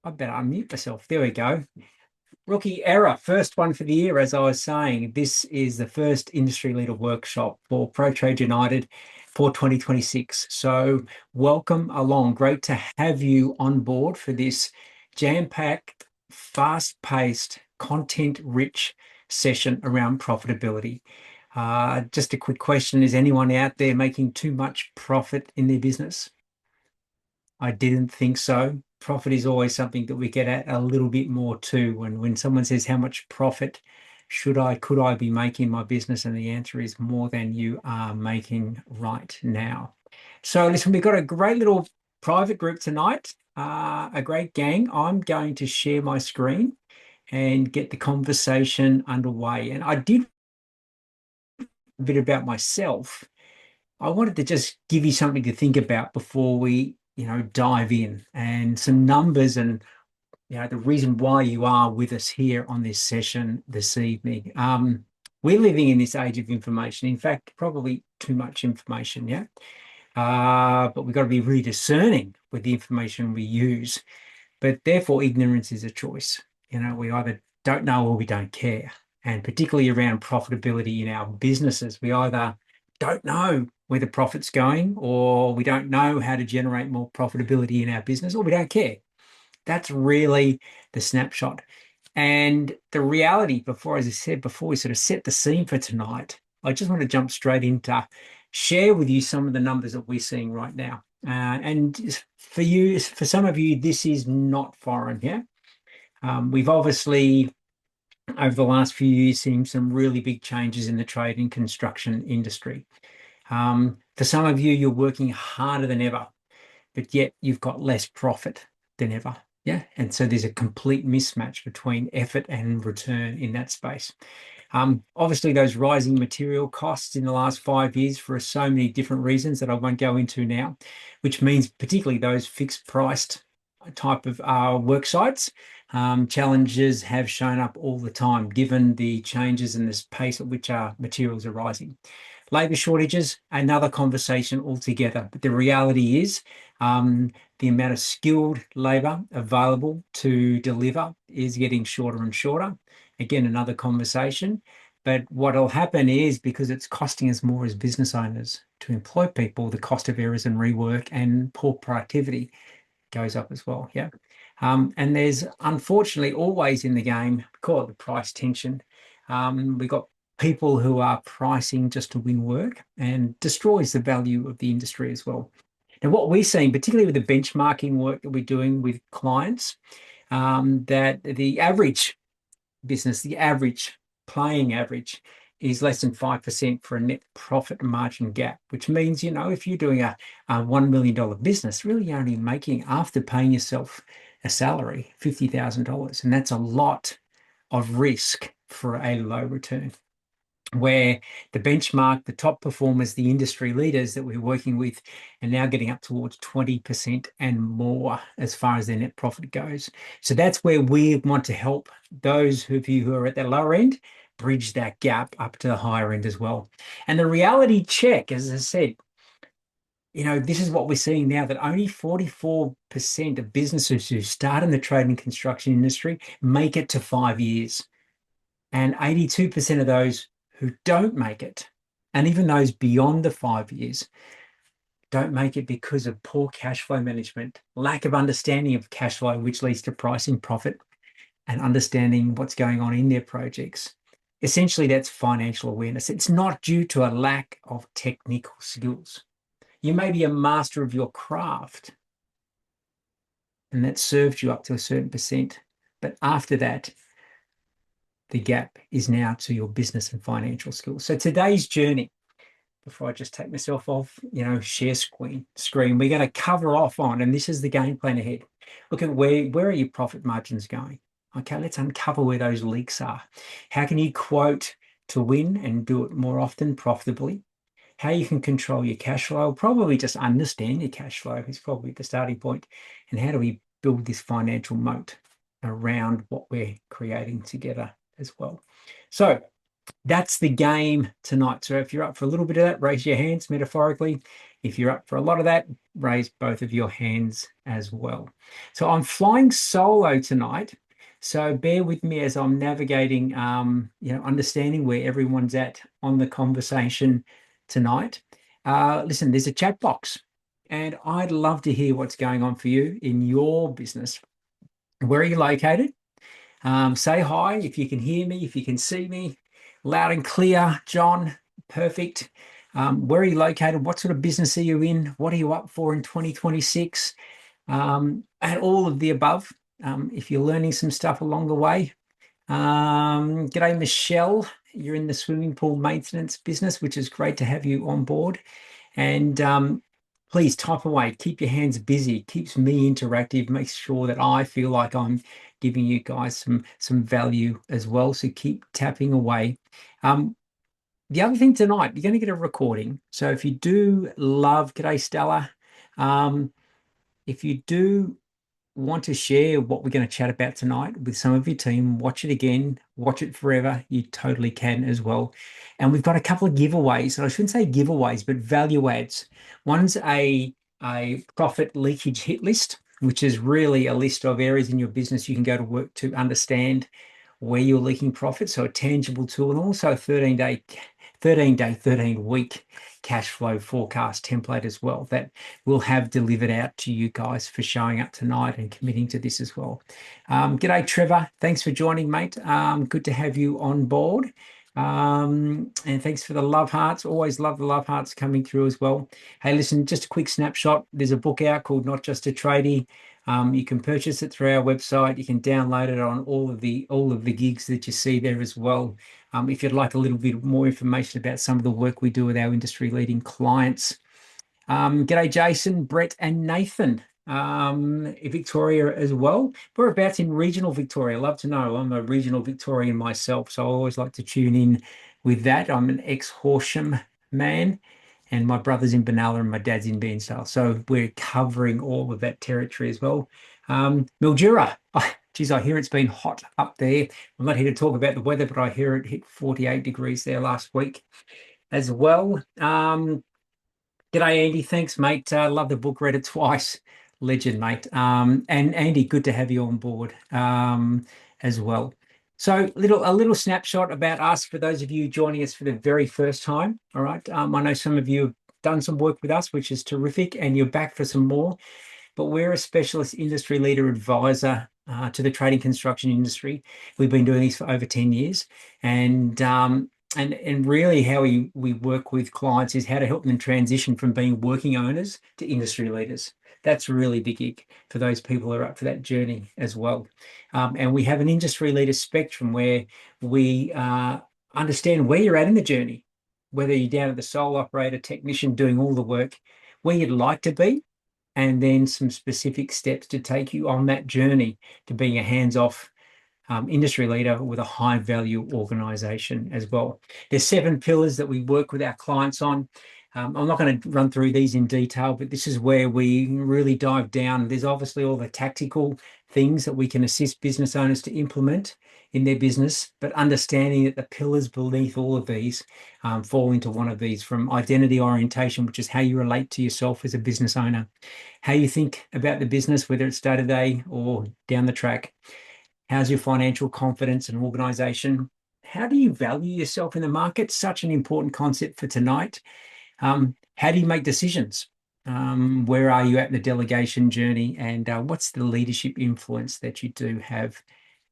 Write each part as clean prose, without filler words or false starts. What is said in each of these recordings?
I better unmute myself. There we go. Rookie error, first one for the year. As I was saying, this is the first industry leader workshop for Pro Trade United for 2026. So, welcome along. Great to have you on board for this jam-packed, fast-paced, content-rich session around profitability. Just a quick question. Is anyone out there making too much profit in their business? I didn't think so. Profit is always something that we get at a little bit more too. When someone says, how much profit could I be making in my business? And the answer is more than you are making right now. So listen, we've got a great little private group tonight, a great gang. I'm going to share my screen and get the conversation underway. And I did a bit about myself. I wanted to just give you something to think about before we, dive in, and some numbers and the reason why you are with us here on this session this evening. We're living in this age of information. In fact, probably too much information, yeah. But we've got to be really discerning with the information we use. But therefore, ignorance is a choice. We either don't know or we don't care. And particularly around profitability in our businesses, we either don't know where the profit's going, or we don't know how to generate more profitability in our business, or we don't care. That's really the snapshot. And the reality, before, as I said before, we sort of set the scene for tonight, I just want to jump straight into share with you some of the numbers that we're seeing right now. And for some of you, this is not foreign, yeah? We've obviously, over the last few years, seen some really big changes in the trade and construction industry. For some of you, you're working harder than ever, but yet you've got less profit than ever. Yeah. And so there's a complete mismatch between effort and return in that space. Obviously, those rising material costs in the last 5 years for so many different reasons that I won't go into now, which means particularly those fixed priced type of work sites, challenges have shown up all the time, given the changes in this pace at which our materials are rising. Labour shortages, another conversation altogether. But the reality is the amount of skilled labour available to deliver is getting shorter and shorter. Again, another conversation. But what will happen is, because it's costing us more as business owners to employ people, the cost of errors and rework and poor productivity goes up as well. Yeah. And there's unfortunately always in the game, we call it the price tension. We've got people who are pricing just to win work, and destroys the value of the industry as well. Now, what we're seeing, particularly with the benchmarking work that we're doing with clients, that the average business, the average playing average, is less than 5% for a net profit margin gap, which means, if you're doing a $1 million business, really you're only making, after paying yourself a salary, $50,000. And that's a lot of risk for a low return. Where the benchmark, the top performers, the industry leaders that we're working with are now getting up towards 20% and more as far as their net profit goes. So that's where we want to help those of you who are at the lower end bridge that gap up to the higher end as well. And the reality check, as I said, this is what we're seeing now, that only 44% of businesses who start in the trade and construction industry make it to 5 years. And 82% of those who don't make it, and even those beyond the 5 years, don't make it because of poor cash flow management, lack of understanding of cash flow, which leads to pricing profit, and understanding what's going on in their projects. Essentially, that's financial awareness. It's not due to a lack of technical skills. You may be a master of your craft, and that serves you up to a certain percent. But after that, the gap is now to your business and financial skills. So today's journey, before I just take myself off, share screen, we're going to cover off on, and this is the game plan ahead. Look at where are your profit margins going? Okay, let's uncover where those leaks are. How can you quote to win and do it more often profitably? How you can control your cash flow, probably just understand your cash flow is probably the starting point. And how do we build this financial moat around what we're creating together as well? So that's the game tonight. So if you're up for a little bit of that, raise your hands metaphorically. If you're up for a lot of that, raise both of your hands as well. So I'm flying solo tonight. So bear with me as I'm navigating, understanding where everyone's at on the conversation tonight. Listen, there's a chat box, and I'd love to hear what's going on for you in your business. Where are you located? Say hi if you can hear me, if you can see me loud and clear, John. Perfect. Where are you located? What sort of business are you in? What are you up for in 2026? And all of the above. If you're learning some stuff along the way. G'day, Michelle. You're in the swimming pool maintenance business, which is great to have you on board. And please type away. Keep your hands busy. It keeps me interactive. Makes sure that I feel like I'm giving you guys some value as well. So keep tapping away. The other thing tonight, you're going to get a recording. So if you do love, g'day, Stella. If you do want to share what we're going to chat about tonight with some of your team, watch it again, watch it forever. You totally can as well. And we've got a couple of giveaways, and I shouldn't say giveaways, but value adds. One's a profit leakage hit list, which is really a list of areas in your business you can go to work to understand where you're leaking profit. So a tangible tool, and also a 13-week cash flow forecast template as well that we'll have delivered out to you guys for showing up tonight and committing to this as well. G'day, Trevor. Thanks for joining, mate. Good to have you on board. And thanks for the love hearts. Always love the love hearts coming through as well. Hey, listen, just a quick snapshot. There's a book out called Not Just a Tradie. You can purchase it through our website. You can download it on all of the gigs that you see there as well. If you'd like a little bit more information about some of the work we do with our industry leading clients. G'day, Jason, Brett, and Nathan. Victoria as well. Whereabouts in regional Victoria? Love to know. I'm a regional Victorian myself, so I always like to tune in with that. I'm an ex-Horsham man, and my brother's in Benalla and my dad's in Bairnsdale. So we're covering all of that territory as well. Mildura, geez, I hear it's been hot up there. I'm not here to talk about the weather, but I hear it hit 48 degrees there last week as well. G'day, Andy. Thanks, mate. Love the book. Read it twice. Legend, mate. And Andy, good to have you on board as well. So a little snapshot about us for those of you joining us for the very first time. All right. I know some of you have done some work with us, which is terrific, and you're back for some more. But we're a specialist industry leader advisor to the trading construction industry. We've been doing this for over 10 years. And really how we work with clients is how to help them transition from being working owners to industry leaders. That's really the gig for those people who are up for that journey as well. And we have an industry leader spectrum where we understand where you're at in the journey, whether you're down at the sole operator, technician doing all the work, where you'd like to be, and then some specific steps to take you on that journey to being a hands-off industry leader with a high value organization as well. There's 7 pillars that we work with our clients on. I'm not going to run through these in detail, but this is where we really dive down. There's obviously all the tactical things that we can assist business owners to implement in their business, but understanding that the pillars beneath all of these fall into one of these, from identity orientation, which is how you relate to yourself as a business owner, how you think about the business, whether it's day-to-day or down the track. How's your financial confidence and organization? How do you value yourself in the market? Such an important concept for tonight. How do you make decisions? Where are you at in the delegation journey? And what's the leadership influence that you do have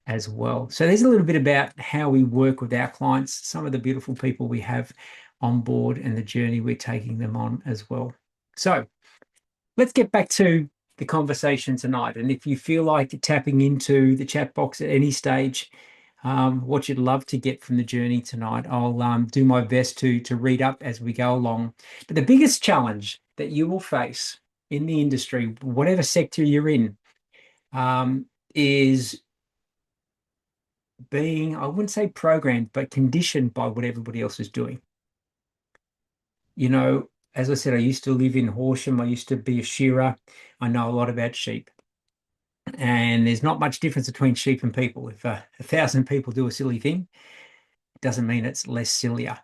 as well? So there's a little bit about how we work with our clients, some of the beautiful people we have on board and the journey we're taking them on as well. So let's get back to the conversation tonight. And if you feel like tapping into the chat box at any stage, what you'd love to get from the journey tonight, I'll do my best to read up as we go along. But the biggest challenge that you will face in the industry, whatever sector you're in, is being, I wouldn't say programmed, but conditioned by what everybody else is doing. You know, as I said, I used to live in Horsham. I used to be a shearer. I know a lot about sheep. And there's not much difference between sheep and people. If 1,000 people do a silly thing, it doesn't mean it's less sillier.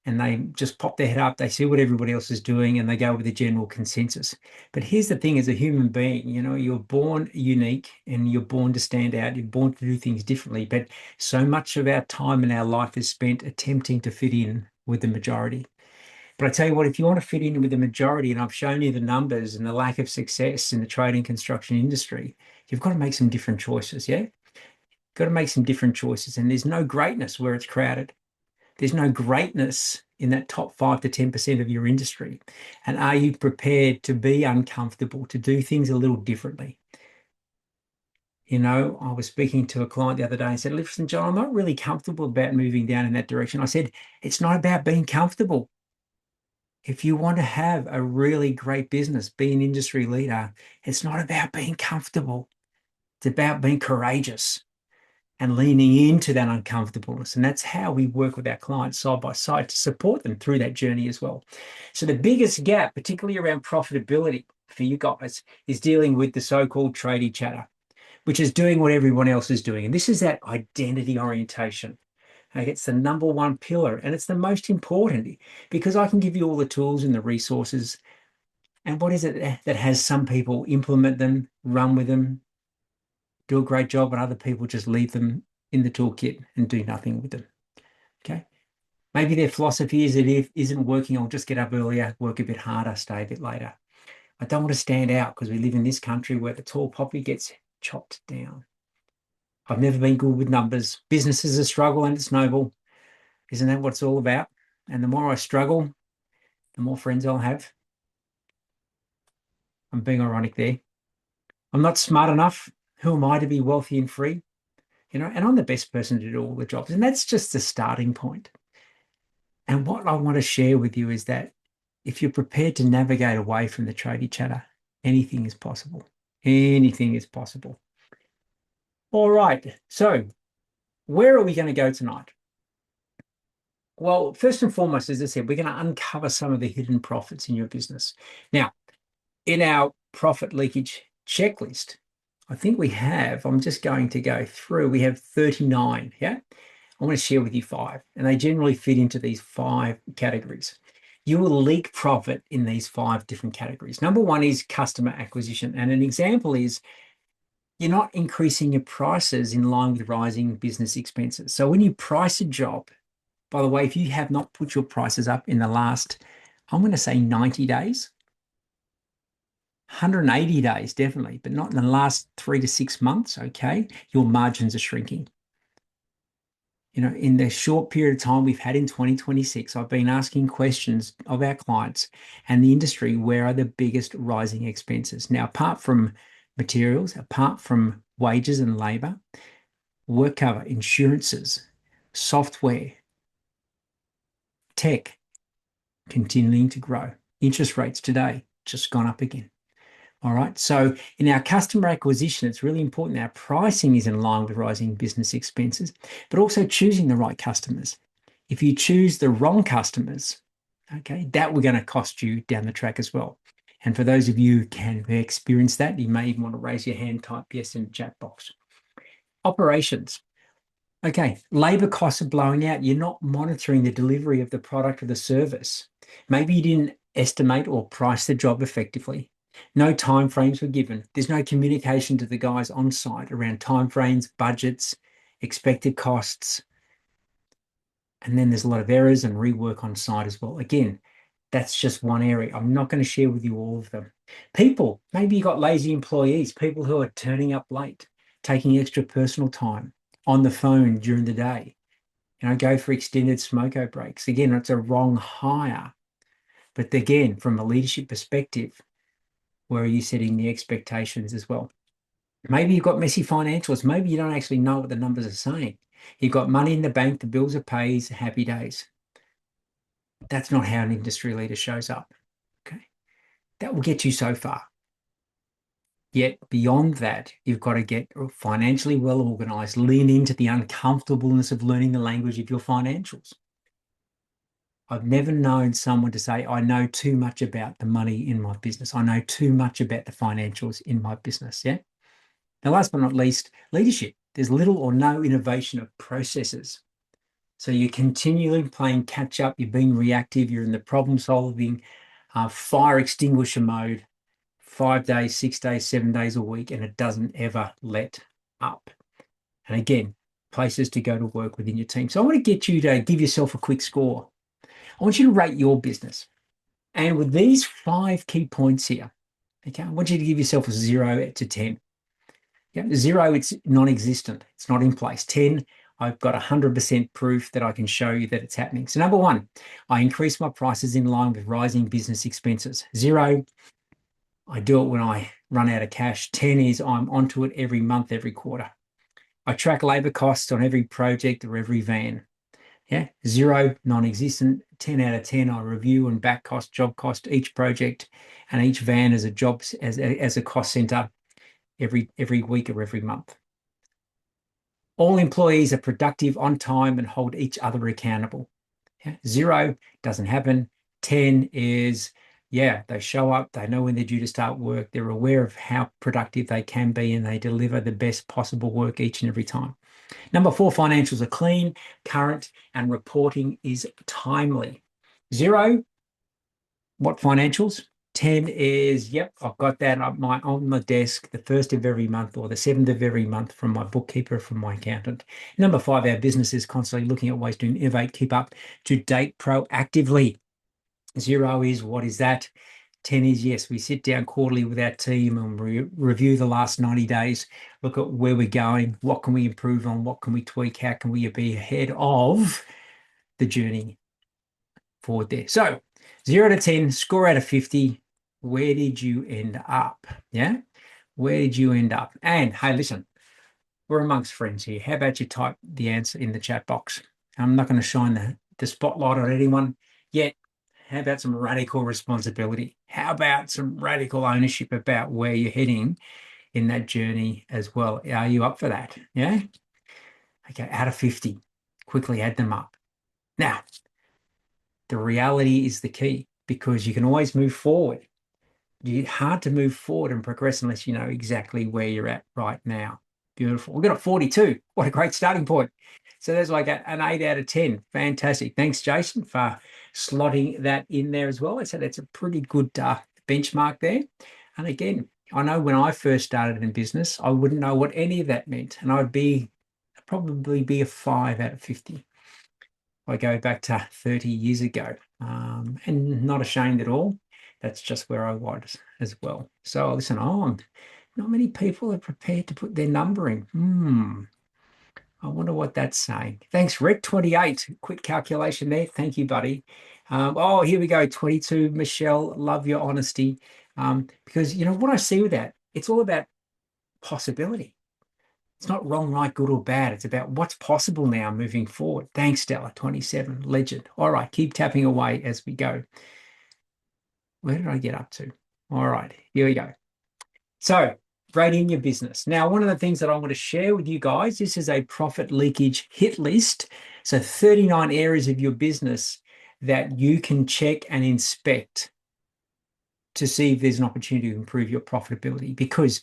and they just pop their head up, they see what everybody else is doing, and they go with the general consensus. But here's the thing, as a human being, you're born unique and you're born to stand out, you're born to do things differently. But so much of our time and our life is spent attempting to fit in with the majority. But I tell you what, if you want to fit in with the majority, and I've shown you the numbers and the lack of success in the trade and construction industry, you've got to make some different choices, yeah? Got to make some different choices. And there's no greatness where it's crowded. There's no greatness in that top 5 to 10% of your industry. And are you prepared to be uncomfortable, to do things a little differently? I was speaking to a client the other day and said, listen, John, I'm not really comfortable about moving down in that direction. I said, it's not about being comfortable. If you want to have a really great business, be an industry leader, it's not about being comfortable. It's about being courageous and leaning into that uncomfortableness. And that's how we work with our clients side by side to support them through that journey as well. So the biggest gap, particularly around profitability for you guys, is dealing with the so-called tradie chatter, which is doing what everyone else is doing. And this is that identity orientation. Okay, it's the number one pillar, and it's the most important because I can give you all the tools and the resources. And what is it that has some people implement them, run with them, do a great job, and other people just leave them in the toolkit and do nothing with them? Okay. Maybe their philosophy is that if it isn't working, I'll just get up earlier, work a bit harder, stay a bit later. I don't want to stand out because we live in this country where the tall poppy gets chopped down. I've never been good with numbers. Business is a struggle and it's noble. Isn't that what it's all about? And the more I struggle, the more friends I'll have. I'm being ironic there. I'm not smart enough. Who am I to be wealthy and free? And I'm the best person to do all the jobs. And that's just the starting point. And what I want to share with you is that if you're prepared to navigate away from the tradie chatter, anything is possible. Anything is possible. All right. So where are we going to go tonight? Well, first and foremost, as I said, we're going to uncover some of the hidden profits in your business. Now, in our profit leakage checklist, I think I'm just going to go through, we have 39, yeah? I want to share with you 5, and they generally fit into these 5 categories. You will leak profit in these 5 different categories. Number 1 is customer acquisition, and an example is you're not increasing your prices in line with rising business expenses. So when you price a job, by the way, if you have not put your prices up in the last, I'm going to say 90 days, 180 days, definitely, but not in the last 3 to 6 months, okay, your margins are shrinking. In the short period of time we've had in 2026, I've been asking questions of our clients and the industry, where are the biggest rising expenses? Now, apart from materials, apart from wages and labor, work cover, insurances, software, tech, continuing to grow. Interest rates today just gone up again. All right. So in our customer acquisition, it's really important our pricing is in line with rising business expenses, but also choosing the right customers. If you choose the wrong customers, okay, that we're going to cost you down the track as well. And for those of you who can experience that, you may even want to raise your hand, type yes in the chat box. Operations. Okay, labor costs are blowing out. You're not monitoring the delivery of the product or the service. Maybe you didn't estimate or price the job effectively. No timeframes were given. There's no communication to the guys on site around timeframes, budgets, expected costs. And then there's a lot of errors and rework on site as well. Again, that's just one area. I'm not going to share with you all of them. People, maybe you got lazy employees, people who are turning up late, taking extra personal time on the phone during the day. Go for extended smoko breaks. Again, it's a wrong hire. But again, from a leadership perspective, where are you setting the expectations as well? Maybe you've got messy financials. Maybe you don't actually know what the numbers are saying. You've got money in the bank, the bills are paid, happy days. That's not how an industry leader shows up. Okay. That will get you so far. Yet beyond that, you've got to get financially well organized, lean into the uncomfortableness of learning the language of your financials. I've never known someone to say, I know too much about the money in my business. I know too much about the financials in my business. Yeah. Now, last but not least, leadership. There's little or no innovation of processes. So you're continually playing catch up. You're being reactive. You're in the problem solving, fire extinguisher mode, 5 days, 6 days, 7 days a week, and it doesn't ever let up. And again, places to go to work within your team. So I want to get you to give yourself a quick score. I want you to rate your business. And with these 5 key points here, okay, I want you to give yourself a 0 to 10. Yeah, 0, it's non-existent. It's not in place. 10, I've got 100% proof that I can show you that it's happening. So number 1, I increase my prices in line with rising business expenses. 0, I do it when I run out of cash. 10 is I'm onto it every month, every quarter. I track labor costs on every project or every van. Yeah, 0, non-existent. 10 out of 10, I review and back cost, job cost, each project and each van as a job, as a cost center every week or every month. All employees are productive, on time, and hold each other accountable. Yeah. 0, doesn't happen. 10 is, yeah, they show up, they know when they're due to start work, they're aware of how productive they can be, and they deliver the best possible work each and every time. Number 4, financials are clean, current, and reporting is timely. 0, what financials? 10 is, yep, I've got that on the desk the first of every month or the 7th of every month from my bookkeeper, from my accountant. Number 5, our business is constantly looking at ways to innovate, keep up to date proactively. 0 is, what is that? 10 is, yes, we sit down quarterly with our team and review the last 90 days, look at where we're going, what can we improve on, what can we tweak, how can we be ahead of the journey forward there. So 0 to 10, score out of 50. Where did you end up? Yeah. Where did you end up? And hey, listen, we're amongst friends here. How about you type the answer in the chat box? I'm not going to shine the spotlight on anyone yet. How about some radical responsibility? How about some radical ownership about where you're heading in that journey as well? Are you up for that? Yeah. Okay. Out of 50, quickly add them up. Now, the reality is the key, because you can always move forward. It's hard to move forward and progress unless you know exactly where you're at right now. Beautiful. We've got a 42. What a great starting point. So there's like an 8 out of 10. Fantastic. Thanks, Jason, for slotting that in there as well. I said it's a pretty good benchmark there. And again, I know when I first started in business, I wouldn't know what any of that meant. And probably be a 5 out of 50. I go back to 30 years ago, and not ashamed at all. That's just where I was as well. So listen on. Not many people are prepared to put their number in. I wonder what that's saying. Thanks, Rick. 28. Quick calculation there. Thank you, buddy. Oh, here we go. 22. Michelle, love your honesty. Because you know what I see with that, it's all about possibility. It's not wrong, right, good, or bad. It's about what's possible now moving forward. Thanks, Stella. 27. Legend. All right, keep tapping away as we go. Where did I get up to? All right, here we go. So, rating your business. Now, one of the things that I want to share with you guys, this is a profit leakage hit list. So 39 areas of your business that you can check and inspect to see if there's an opportunity to improve your profitability, because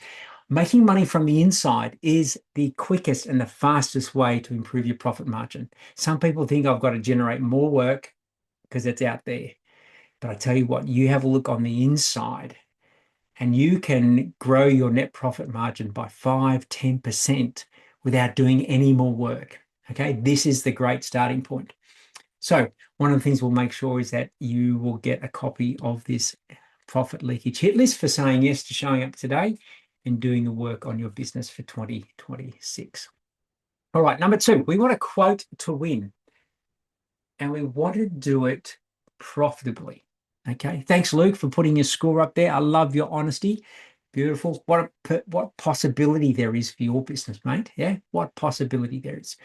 making money from the inside is the quickest and the fastest way to improve your profit margin. Some people think I've got to generate more work because it's out there. But I tell you what, you have a look on the inside and you can grow your net profit margin by 5-10% without doing any more work. Okay, this is the great starting point. So one of the things we'll make sure is that you will get a copy of this profit leakage hit list for saying yes to showing up today and doing the work on your business for 2026. All right, number 2, we want a quote to win, and we want to do it profitably. Okay, thanks, Luke, for putting your score up there. I love your honesty. Beautiful. What possibility there is for your business, mate. Yeah, what possibility there is.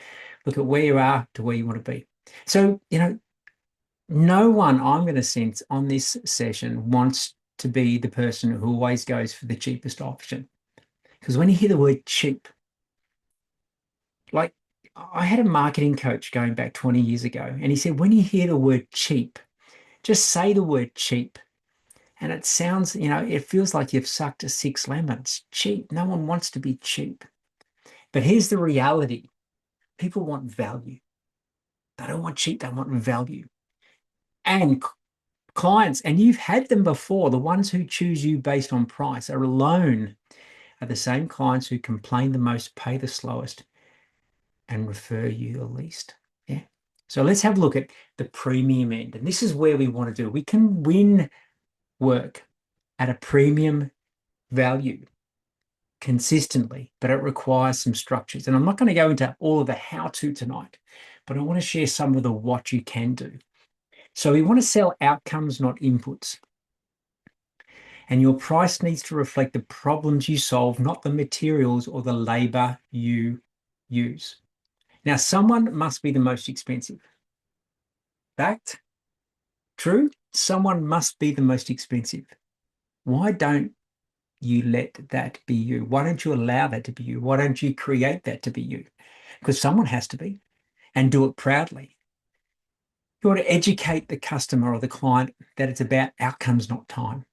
Look at where you are to where you want to be. So, you know, no one, I'm going to sense, on this session wants to be the person who always goes for the cheapest option. Because when you hear the word cheap, like I had a marketing coach going back 20 years ago, and he said, when you hear the word cheap, just say the word cheap. And it sounds, you know, it feels like you've sucked a 6 lemons. Cheap. No one wants to be cheap. But here's the reality. People want value. They don't want cheap, they want value. And clients, and you've had them before, the ones who choose you based on price are alone are the same clients who complain the most, pay the slowest, and refer you the least. Yeah. So let's have a look at the premium end. And this is where we want to do. We can win work at a premium value consistently, but it requires some structures. And I'm not going to go into all of the how-to tonight, but I want to share some of the what you can do. So we want to sell outcomes, not inputs. And your price needs to reflect the problems you solve, not the materials or the labor you use. Now, someone must be the most expensive. Fact? True? Someone must be the most expensive. Why don't you let that be you? Why don't you allow that to be you? Why don't you create that to be you? Because someone has to be, and do it proudly. You want to educate the customer or the client that it's about outcomes, not time.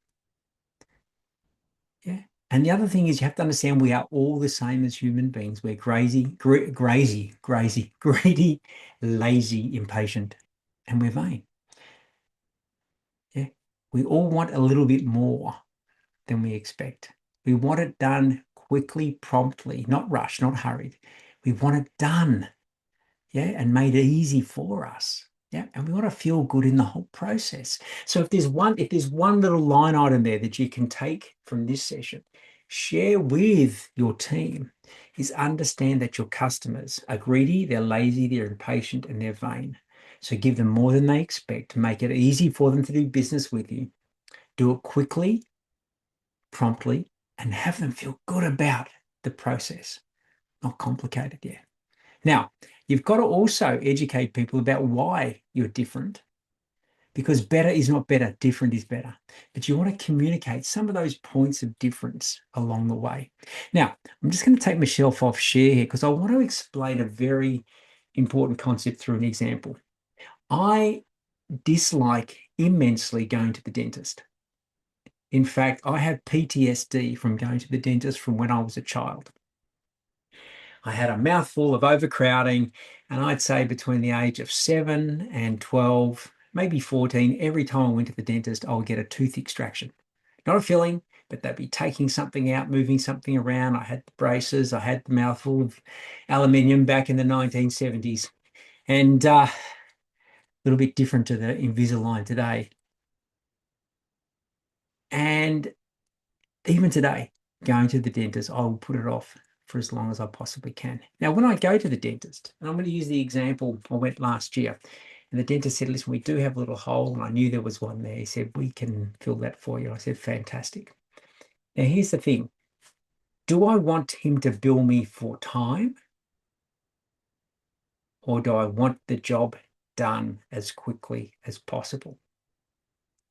Yeah. And the other thing is you have to understand we are all the same as human beings. We're greedy, lazy, impatient, and we're vain. Yeah. We all want a little bit more than we expect. We want it done quickly, promptly, not rushed, not hurried. We want it done, yeah, and made easy for us. Yeah, and we want to feel good in the whole process. So if there's one little line item there that you can take from this session, share with your team, is understand that your customers are greedy, they're lazy, they're impatient, and they're vain. So give them more than they expect, make it easy for them to do business with you. Do it quickly, promptly, and have them feel good about the process. Not complicated, yeah. Now, you've got to also educate people about why you're different, because better is not better, different is better. But you want to communicate some of those points of difference along the way. Now, I'm just going to take myself off share here because I want to explain a very important concept through an example. I dislike immensely going to the dentist. In fact, I have PTSD from going to the dentist from when I was a child. I had a mouthful of overcrowding, and I'd say between the age of 7 and 12, maybe 14, every time I went to the dentist, I would get a tooth extraction. Not a filling, but they'd be taking something out, moving something around. I had the braces, I had the mouthful of aluminium back in the 1970s, and a little bit different to the Invisalign today. And even today, going to the dentist, I will put it off for as long as I possibly can. Now, when I go to the dentist, and I'm going to use the example, I went last year, and the dentist said, listen, we do have a little hole, and I knew there was one there. He said, we can fill that for you. I said, fantastic. Now, here's the thing. Do I want him to bill me for time, or do I want the job done as quickly as possible?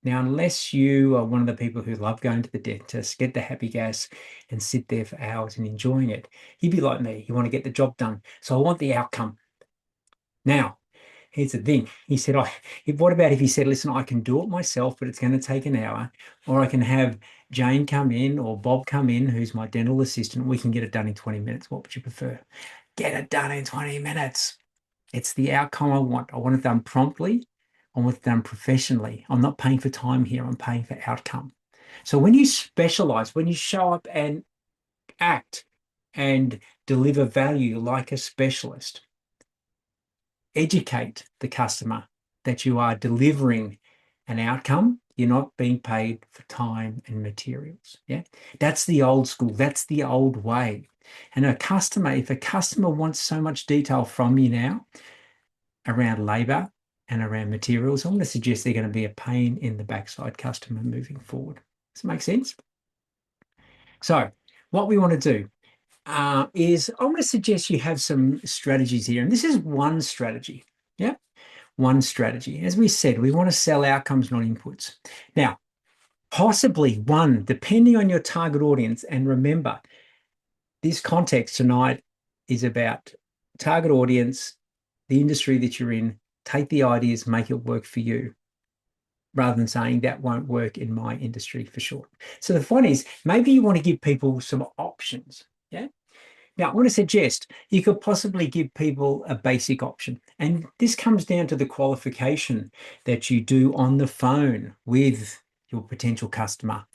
Now, unless you are one of the people who love going to the dentist, get the happy gas and sit there for hours and enjoying it, you'd be like me. You want to get the job done. So I want the outcome. Now, here's the thing. He said, what about if he said, listen, I can do it myself, but it's going to take an hour, or I can have Jane come in or Bob come in, who's my dental assistant. We can get it done in 20 minutes. What would you prefer? Get it done in 20 minutes. It's the outcome I want. I want it done promptly. I want it done professionally. I'm not paying for time here. I'm paying for outcome. So when you specialize, when you show up and act and deliver value like a specialist, educate the customer that you are delivering an outcome. You're not being paid for time and materials. Yeah. That's the old school. That's the old way. And if a customer wants so much detail from you now, around labor and around materials, I'm going to suggest they're going to be a pain in the backside customer moving forward. Does it make sense? So what we want to do is I'm going to suggest you have some strategies here. And this is one strategy. Yeah. One strategy. As we said, we want to sell outcomes, not inputs. Now, possibly one, depending on your target audience. And remember, this context tonight is about target audience, the industry that you're in. Take the ideas, make it work for you, rather than saying that won't work in my industry for sure. So the point is, maybe you want to give people some options. Yeah. Now, I want to suggest you could possibly give people a basic option. And this comes down to the qualification that you do on the phone with your potential customer.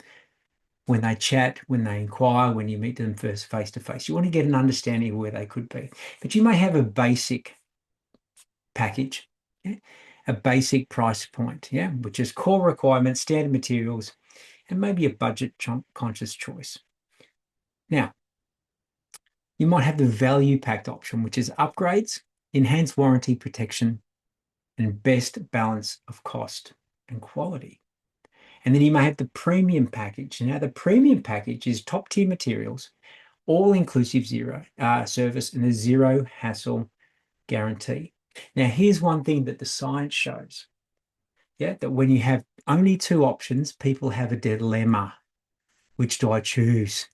When they chat, when they inquire, when you meet them first face to face, you want to get an understanding of where they could be. But you may have a basic package, yeah? A basic price point, yeah, which is core requirements, standard materials, and maybe a budget conscious choice. Now, you might have the value packed option, which is upgrades, enhanced warranty protection, and best balance of cost and quality. And then you may have the premium package. Now, the premium package is top tier materials, all inclusive zero service, and a zero hassle guarantee. Now, here's one thing that the science shows. Yeah, that when you have only two options, people have a dilemma. Which do I choose?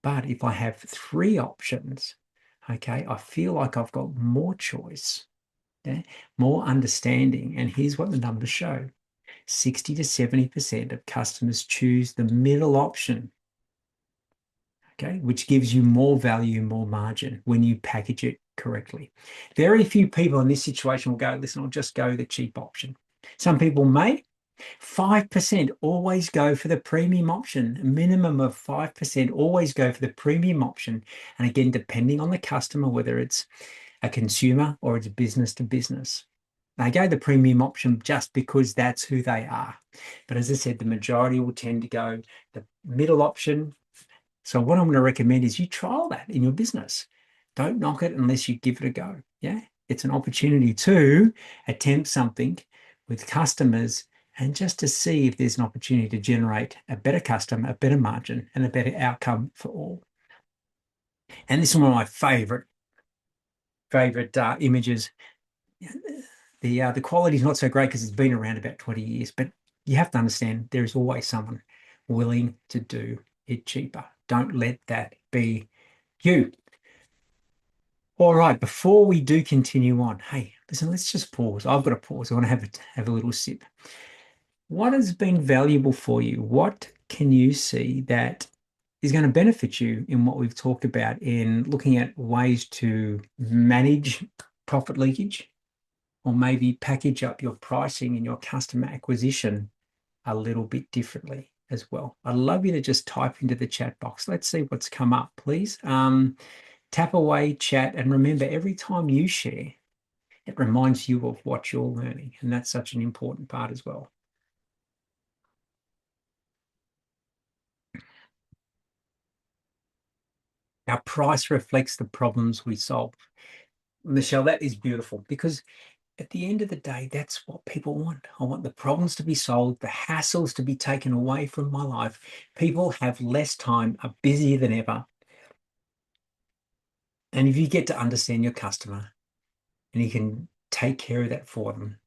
But if I have three options, okay, I feel like I've got more choice, yeah, more understanding. And here's what the numbers show. 60 to 70% of customers choose the middle option, okay, which gives you more value, more margin when you package it correctly. Very few people in this situation will go, listen, I'll just go the cheap option. Some people may. 5% always go for the premium option. A minimum of 5% always go for the premium option. And again, depending on the customer, whether it's a consumer or it's business to business. They go the premium option just because that's who they are. But as I said, the majority will tend to go the middle option. So what I'm going to recommend is you trial that in your business. Don't knock it unless you give it a go. Yeah. It's an opportunity to attempt something with customers and just to see if there's an opportunity to generate a better customer, a better margin, and a better outcome for all. And this is one of my favorite images. The quality is not so great because it's been around about 20 years, but you have to understand there is always someone willing to do it cheaper. Don't let that be you. All right, before we do continue on, hey, listen, let's just pause. I've got to pause. I want to have a little sip. What has been valuable for you? What can you see that is going to benefit you in what we've talked about in looking at ways to manage profit leakage, or maybe package up your pricing and your customer acquisition a little bit differently as well? I'd love you to just type into the chat box. Let's see what's come up, please. Tap away, chat, and remember, every time you share, it reminds you of what you're learning, and that's such an important part as well. Our price reflects the problems we solve. Michelle, that is beautiful because at the end of the day, that's what people want. I want the problems to be solved, the hassles to be taken away from my life. People have less time, are busier than ever. And if you get to understand your customer and you can take care of that for them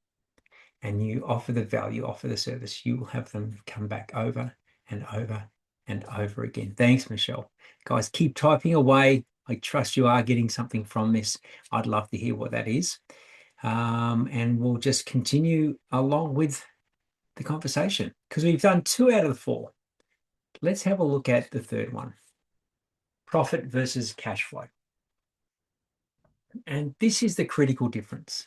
and you offer the value, offer the service, you will have them come back over and over and over again. Thanks, Michelle. Guys, keep typing away. I trust you are getting something from this. I'd love to hear what that is. And we'll just continue along with the conversation because we've done 2 out of the 4. Let's have a look at the third one. Profit versus cash flow. And this is the critical difference.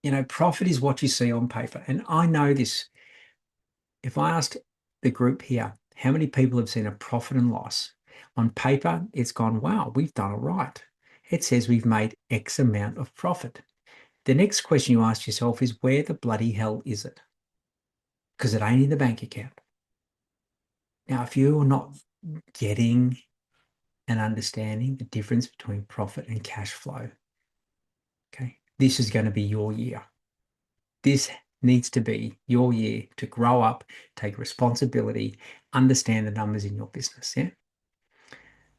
You know, profit is what you see on paper. And I know this. If I asked the group here, how many people have seen a profit and loss? On paper, it's gone, wow, we've done all right. It says we've made X amount of profit. The next question you ask yourself is, where the bloody hell is it? Because it ain't in the bank account. Now, if you're not getting and understanding the difference between profit and cash flow, okay, this is going to be your year. This needs to be your year to grow up, take responsibility, understand the numbers in your business, yeah?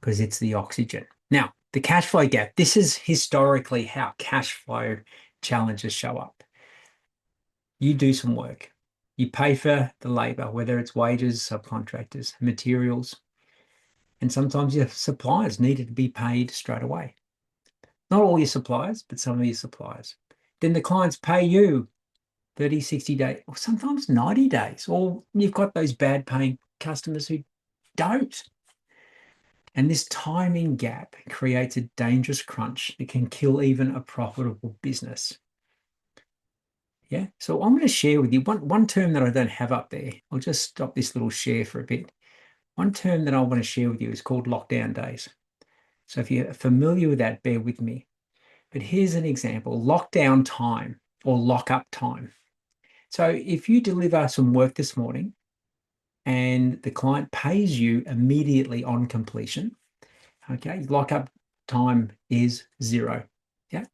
Because it's the oxygen. Now, the cash flow gap, this is historically how cash flow challenges show up. You do some work. You pay for the labor, whether it's wages, subcontractors, materials, and sometimes your suppliers needed to be paid straight away. Not all your suppliers, but some of your suppliers. Then the clients pay you 30, 60 days, or sometimes 90 days, or you've got those bad paying customers who don't. And this timing gap creates a dangerous crunch that can kill even a profitable business. Yeah. So I'm going to share with you one term that I don't have up there. I'll just stop this little share for a bit. One term that I want to share with you is called lockdown days. So if you're familiar with that, bear with me. But here's an example, lockdown time or lockup time. So if you deliver some work this morning and the client pays you immediately on completion, okay, lockup time is 0. Yeah.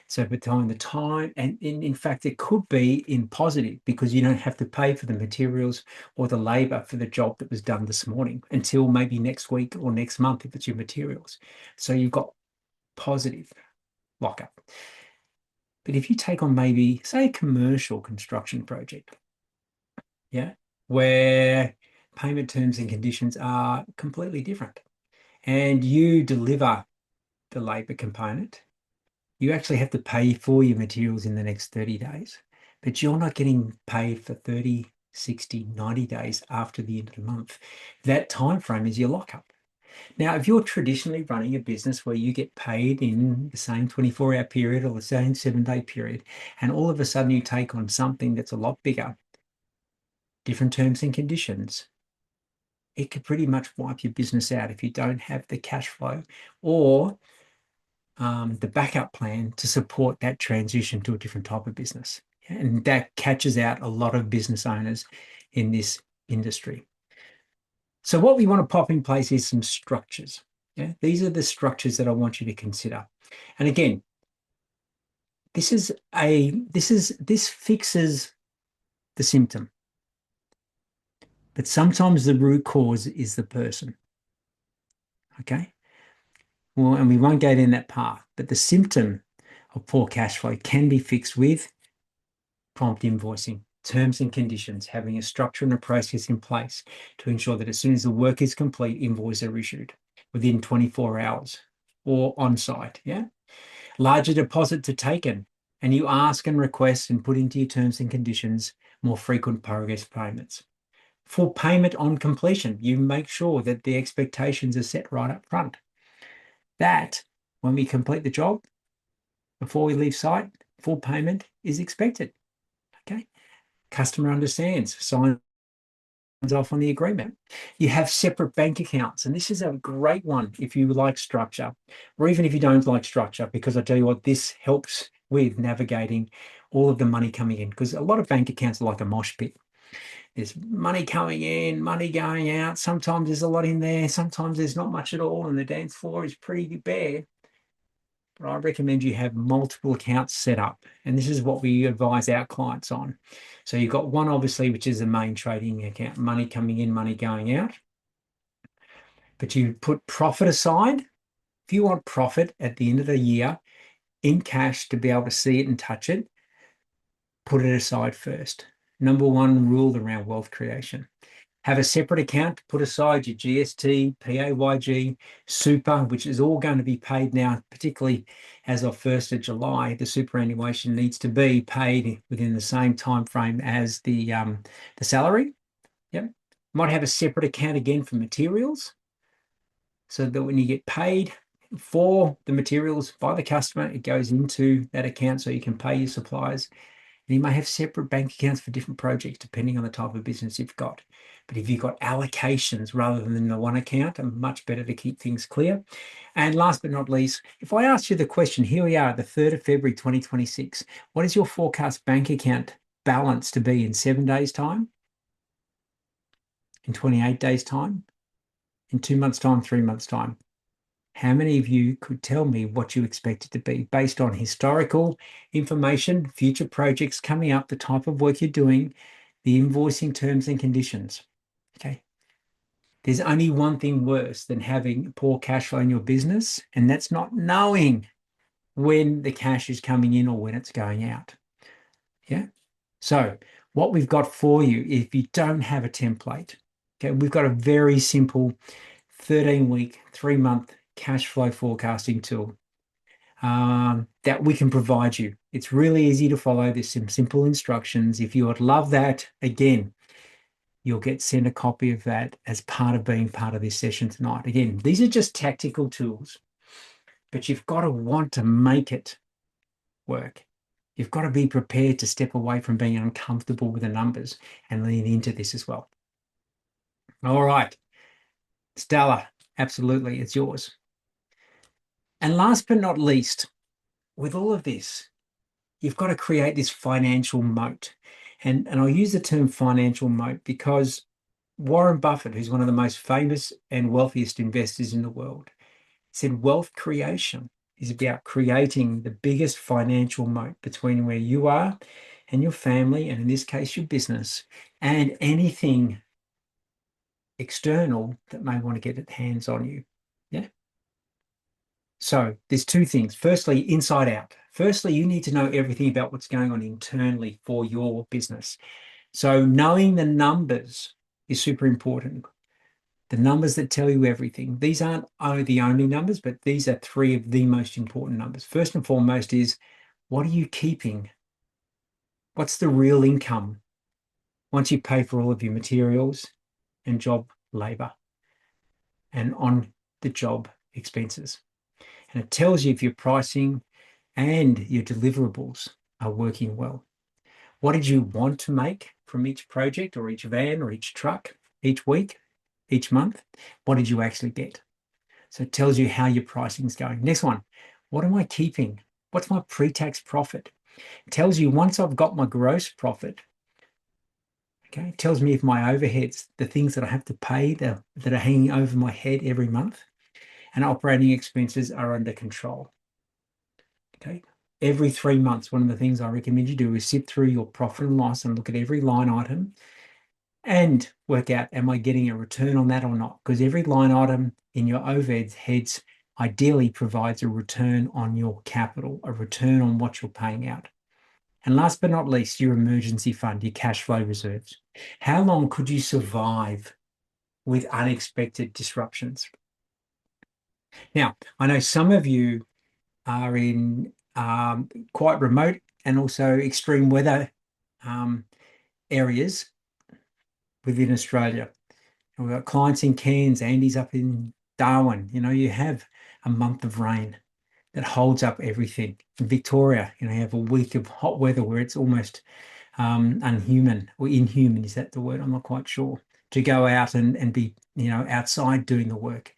So between the time and in fact, it could be in positive because you don't have to pay for the materials or the labor for the job that was done this morning until maybe next week or next month if it's your materials. So you've got positive lockup. But if you take on maybe, say, a commercial construction project, yeah, where payment terms and conditions are completely different, and you deliver the labor component, you actually have to pay for your materials in the next 30 days, but you're not getting paid for 30, 60, 90 days after the end of the month. That time frame is your lockup. Now, if you're traditionally running a business where you get paid in the same 24-hour period or the same 7-day period, and all of a sudden you take on something that's a lot bigger, different terms and conditions, it could pretty much wipe your business out if you don't have the cash flow or the backup plan to support that transition to a different type of business. And that catches out a lot of business owners in this industry. So what we want to pop in place is some structures. Yeah, these are the structures that I want you to consider. And again, this fixes the symptom, but sometimes the root cause is the person. Okay. Well, and we won't go down that path, but the symptom of poor cash flow can be fixed with prompt invoicing, terms and conditions, having a structure and a process in place to ensure that as soon as the work is complete, invoices are issued within 24 hours or on site. Yeah. Larger deposits are taken, and you ask and request and put into your terms and conditions more frequent progress payments. For payment on completion, you make sure that the expectations are set right up front. That when we complete the job, before we leave site, full payment is expected. Okay. Customer understands, signs off on the agreement. You have separate bank accounts, and this is a great one if you like structure, or even if you don't like structure, because I tell you what, this helps with navigating all of the money coming in, because a lot of bank accounts are like a mosh pit. There's money coming in, money going out. Sometimes there's a lot in there, sometimes there's not much at all, and the dance floor is pretty bare. But I recommend you have multiple accounts set up. And this is what we advise our clients on. So you've got one, obviously, which is the main trading account, money coming in, money going out. But you put profit aside. If you want profit at the end of the year in cash to be able to see it and touch it, put it aside first. Number one rule around wealth creation. Have a separate account to put aside your GST, PAYG, super, which is all going to be paid now, particularly as of 1st of July. The superannuation needs to be paid within the same time frame as the salary. Yep. Might have a separate account again for materials, so that when you get paid for the materials by the customer, it goes into that account so you can pay your suppliers. And you may have separate bank accounts for different projects depending on the type of business you've got. But if you've got allocations rather than the one account, it's much better to keep things clear. And last but not least, if I asked you the question, here we are, the 3rd of February 2026, what is your forecast bank account balance to be in 7 days' time, in 28 days' time, in 2 months' time, 3 months' time? How many of you could tell me what you expect it to be based on historical information, future projects coming up, the type of work you're doing, the invoicing terms and conditions? Okay. There's only one thing worse than having poor cash flow in your business, and that's not knowing when the cash is coming in or when it's going out. Yeah. So what we've got for you, if you don't have a template, okay, we've got a very simple 13-week, 3-month cash flow forecasting tool that we can provide you. It's really easy to follow. There's some simple instructions. If you would love that, again, you'll get sent a copy of that as part of being part of this session tonight. Again, these are just tactical tools, but you've got to want to make it work. You've got to be prepared to step away from being uncomfortable with the numbers and lean into this as well. All right, Stella, absolutely, it's yours. And last but not least, with all of this, you've got to create this financial moat. And I'll use the term financial moat because Warren Buffett, who's one of the most famous and wealthiest investors in the world, said wealth creation is about creating the biggest financial moat between where you are and your family, and in this case, your business, and anything external that may want to get its hands on you. Yeah. So there's two things. Firstly, inside out. Firstly, you need to know everything about what's going on internally for your business. So knowing the numbers is super important. The numbers that tell you everything. These aren't the only numbers, but these are three of the most important numbers. First and foremost is, what are you keeping? What's the real income once you pay for all of your materials and job labor and on the job expenses? And it tells you if your pricing and your deliverables are working well. What did you want to make from each project or each van or each truck, each week, each month? What did you actually get? So it tells you how your pricing is going. Next one, what am I keeping? What's my pre-tax profit? It tells you once I've got my gross profit, okay, it tells me if my overheads, the things that I have to pay that are hanging over my head every month, and operating expenses are under control. Okay. Every 3 months, one of the things I recommend you do is sit through your profit and loss and look at every line item and work out, am I getting a return on that or not? Because every line item in your overheads heads ideally provides a return on your capital, a return on what you're paying out. And last but not least, your emergency fund, your cash flow reserves. How long could you survive with unexpected disruptions? Now, I know some of you are in quite remote and also extreme weather areas within Australia. We've got clients in Cairns, Andy's up in Darwin. You have a month of rain that holds up everything. In Victoria, you have a week of hot weather where it's almost unhuman or inhuman. Is that the word? I'm not quite sure. To go out and be, outside doing the work.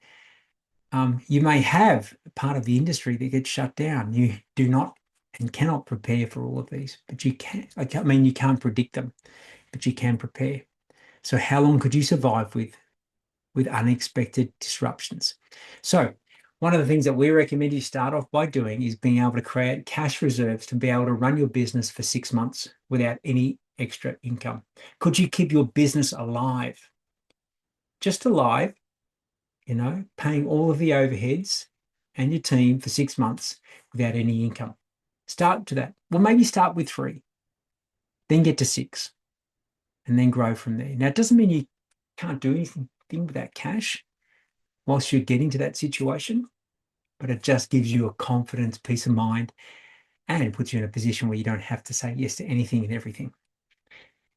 You may have part of the industry that gets shut down. You do not and cannot prepare for all of these, but you can. I mean, you can't predict them, but you can prepare. So how long could you survive with unexpected disruptions? So one of the things that we recommend you start off by doing is being able to create cash reserves to be able to run your business for 6 months without any extra income. Could you keep your business alive? Just alive, paying all of the overheads and your team for 6 months without any income. Start to that. Well, maybe start with 3, then get to 6, and then grow from there. Now, it doesn't mean you can't do anything with that cash whilst you're getting to that situation, but it just gives you a confidence, peace of mind, and puts you in a position where you don't have to say yes to anything and everything.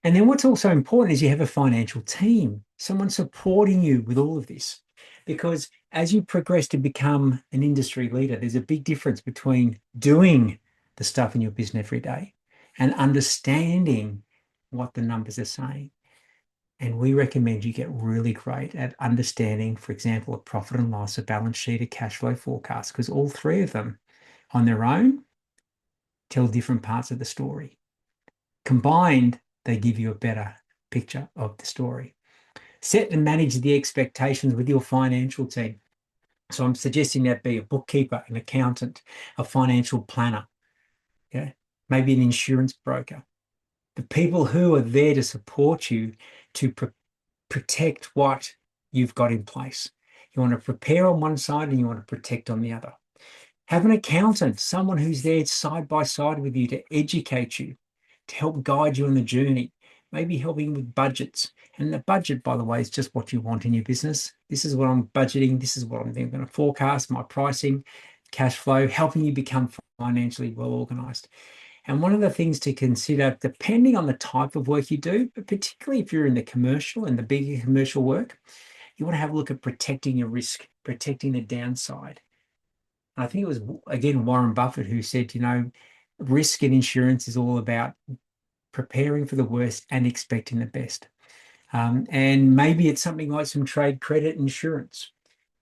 And then what's also important is you have a financial team, someone supporting you with all of this. Because as you progress to become an industry leader, there's a big difference between doing the stuff in your business every day and understanding what the numbers are saying. And we recommend you get really great at understanding, for example, a profit and loss, a balance sheet, a cash flow forecast, because all three of them on their own tell different parts of the story. Combined, they give you a better picture of the story. Set and manage the expectations with your financial team. So I'm suggesting that be a bookkeeper, an accountant, a financial planner, yeah, maybe an insurance broker. The people who are there to support you to protect what you've got in place. You want to prepare on one side and you want to protect on the other. Have an accountant, someone who's there side by side with you to educate you, to help guide you on the journey, maybe helping with budgets. And the budget, by the way, is just what you want in your business. This is what I'm budgeting. This is what I'm going to forecast, my pricing, cash flow, helping you become financially well organized. And one of the things to consider, depending on the type of work you do, but particularly if you're in the commercial and the bigger commercial work, you want to have a look at protecting your risk, protecting the downside. And I think it was, again, Warren Buffett who said, risk and insurance is all about preparing for the worst and expecting the best. And maybe it's something like some trade credit insurance.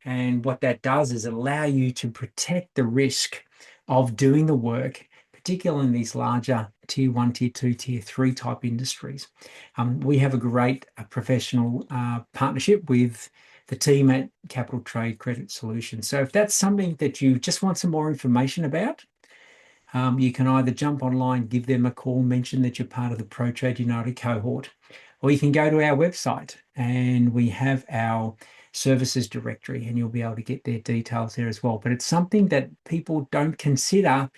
And what that does is allow you to protect the risk of doing the work, particularly in these larger tier one, tier two, tier three type industries. We have a great professional partnership with the team at Capital Trade Credit Solutions. So if that's something that you just want some more information about, you can either jump online, give them a call, mention that you're part of the ProTrade United cohort, or you can go to our website and we have our services directory and you'll be able to get their details there as well. But it's something that people don't consider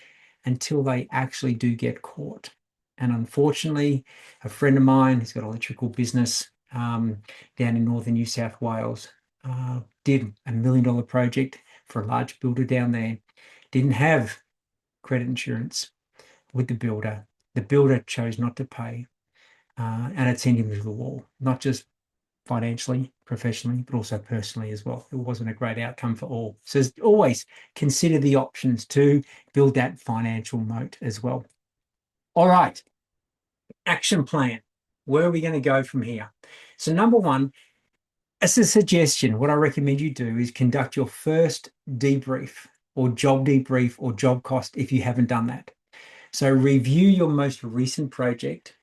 until they actually do get caught. And unfortunately, a friend of mine who's got an electrical business down in northern New South Wales did $1 million project for a large builder down there, didn't have credit insurance with the builder. The builder chose not to pay, and it sent him to the wall, not just financially, professionally, but also personally as well. It wasn't a great outcome for all. So always consider the options to build that financial moat as well. All right, action plan. Where are we going to go from here? So number one, as a suggestion, what I recommend you do is conduct your first debrief or job cost if you haven't done that. So review your most recent project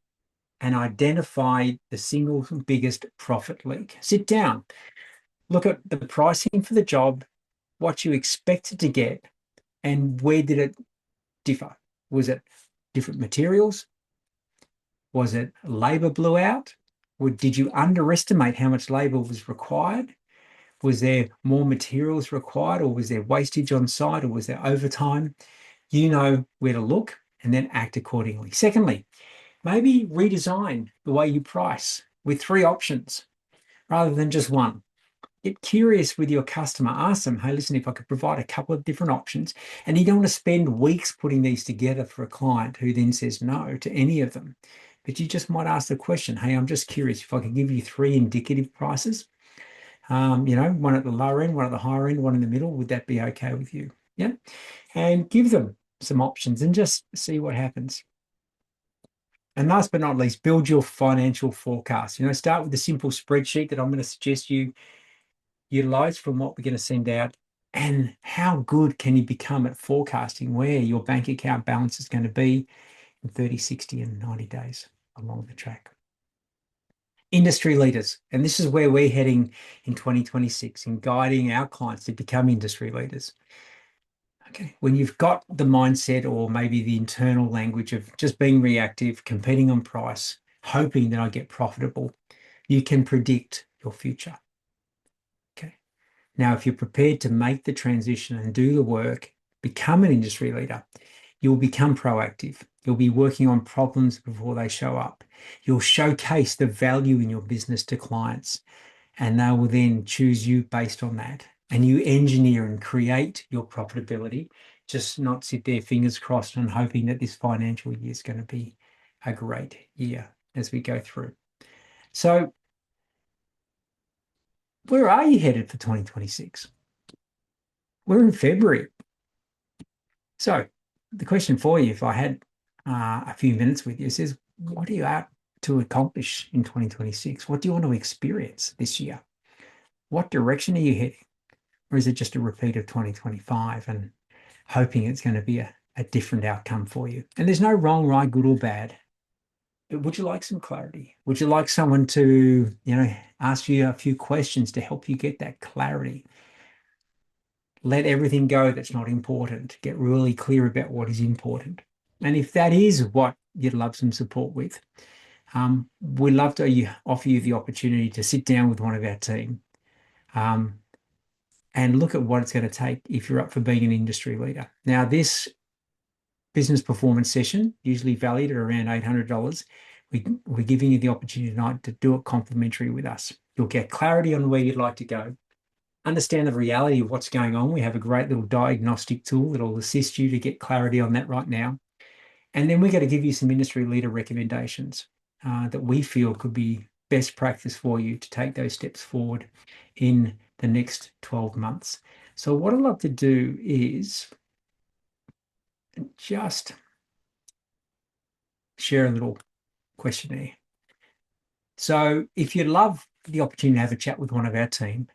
and identify the single biggest profit leak. Sit down, look at the pricing for the job, what you expected to get, and where did it differ? Was it different materials? Was it labor blew out? Or did you underestimate how much labor was required? Was there more materials required, or was there wastage on site, or was there overtime? You know where to look and then act accordingly. Secondly, maybe redesign the way you price with 3 options rather than just one. Get curious with your customer. Ask them, hey, listen, if I could provide a couple of different options, and you don't want to spend weeks putting these together for a client who then says no to any of them. But you just might ask the question, hey, I'm just curious if I could give you 3 indicative prices, one at the lower end, one at the higher end, one in the middle. Would that be okay with you? Yeah. And give them some options and just see what happens. And last but not least, build your financial forecast. Start with a simple spreadsheet that I'm going to suggest you utilize from what we're going to send out. And how good can you become at forecasting where your bank account balance is going to be in 30, 60, and 90 days along the track? Industry leaders. And this is where we're heading in 2026 in guiding our clients to become industry leaders. Okay, when you've got the mindset or maybe the internal language of just being reactive, competing on price, hoping that I get profitable, you can predict your future. Okay. Now, if you're prepared to make the transition and do the work, become an industry leader, you'll become proactive. You'll be working on problems before they show up. You'll showcase the value in your business to clients, and they will then choose you based on that. And you engineer and create your profitability, just not sit there fingers crossed and hoping that this financial year is going to be a great year as we go through. So where are you headed for 2026? We're in February. So the question for you, if I had a few minutes with you, is what are you out to accomplish in 2026? What do you want to experience this year? What direction are you heading? Or is it just a repeat of 2025 and hoping it's going to be a different outcome for you? And there's no wrong, right, good or bad. But would you like some clarity? Would you like someone to, ask you a few questions to help you get that clarity? Let everything go that's not important. Get really clear about what is important. And if that is what you'd love some support with, we'd love to offer you the opportunity to sit down with one of our team and look at what it's going to take if you're up for being an industry leader. Now, this business performance session, usually valued at around $800, we're giving you the opportunity tonight to do it complimentary with us. You'll get clarity on where you'd like to go, understand the reality of what's going on. We have a great little diagnostic tool that will assist you to get clarity on that right now. And then we're going to give you some industry leader recommendations that we feel could be best practice for you to take those steps forward in the next 12 months. So what I'd love to do is just share a little questionnaire. So if you love the opportunity to have a chat with one of our team,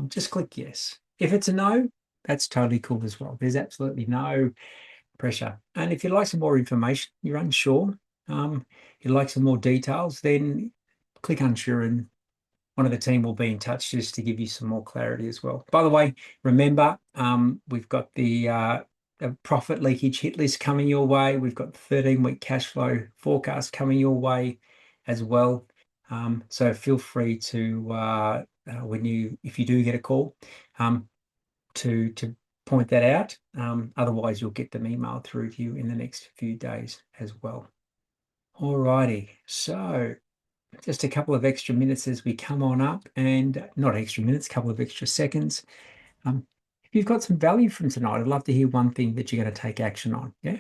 just click yes. If it's a no, that's totally cool as well. There's absolutely no pressure. And if you'd like some more information, you're unsure, you'd like some more details, then click unsure and one of the team will be in touch just to give you some more clarity as well. By the way, remember, we've got the profit leakage hit list coming your way. We've got the 13-week cash flow forecast coming your way as well. So feel free to, if you do get a call, to point that out. Otherwise, you'll get them emailed through to you in the next few days as well. All righty. So just a couple of extra minutes as we come on up, and not extra minutes, a couple of extra seconds. If you've got some value from tonight, I'd love to hear one thing that you're going to take action on. Yeah.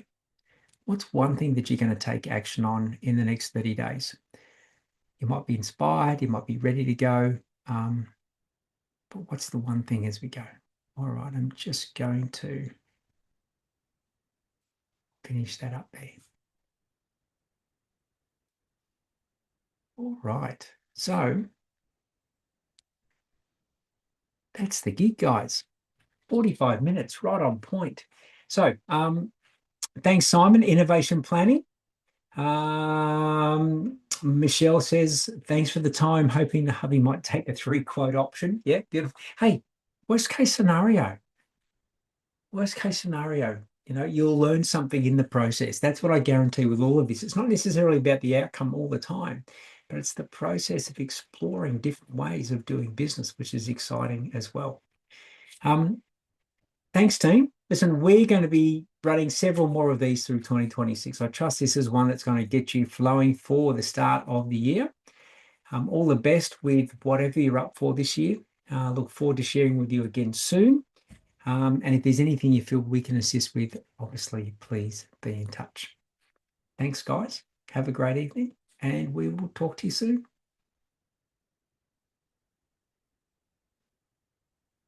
What's one thing that you're going to take action on in the next 30 days? You might be inspired, you might be ready to go. But what's the one thing as we go? All right, I'm just going to finish that up there. All right, so that's the gig, guys. 45 minutes, right on point. So thanks, Simon, Innovation Planning. Michelle says, thanks for the time, hoping the hubby might take the 3-quote option. Yeah, beautiful. Hey, worst case scenario, you'll learn something in the process. That's what I guarantee with all of this. It's not necessarily about the outcome all the time, but it's the process of exploring different ways of doing business, which is exciting as well. Thanks, team. Listen, we're going to be running several more of these through 2026. I trust this is one that's going to get you flowing for the start of the year. All the best with whatever you're up for this year. Look forward to sharing with you again soon. And if there's anything you feel we can assist with, obviously, please be in touch. Thanks, guys. Have a great evening, and we will talk to you soon.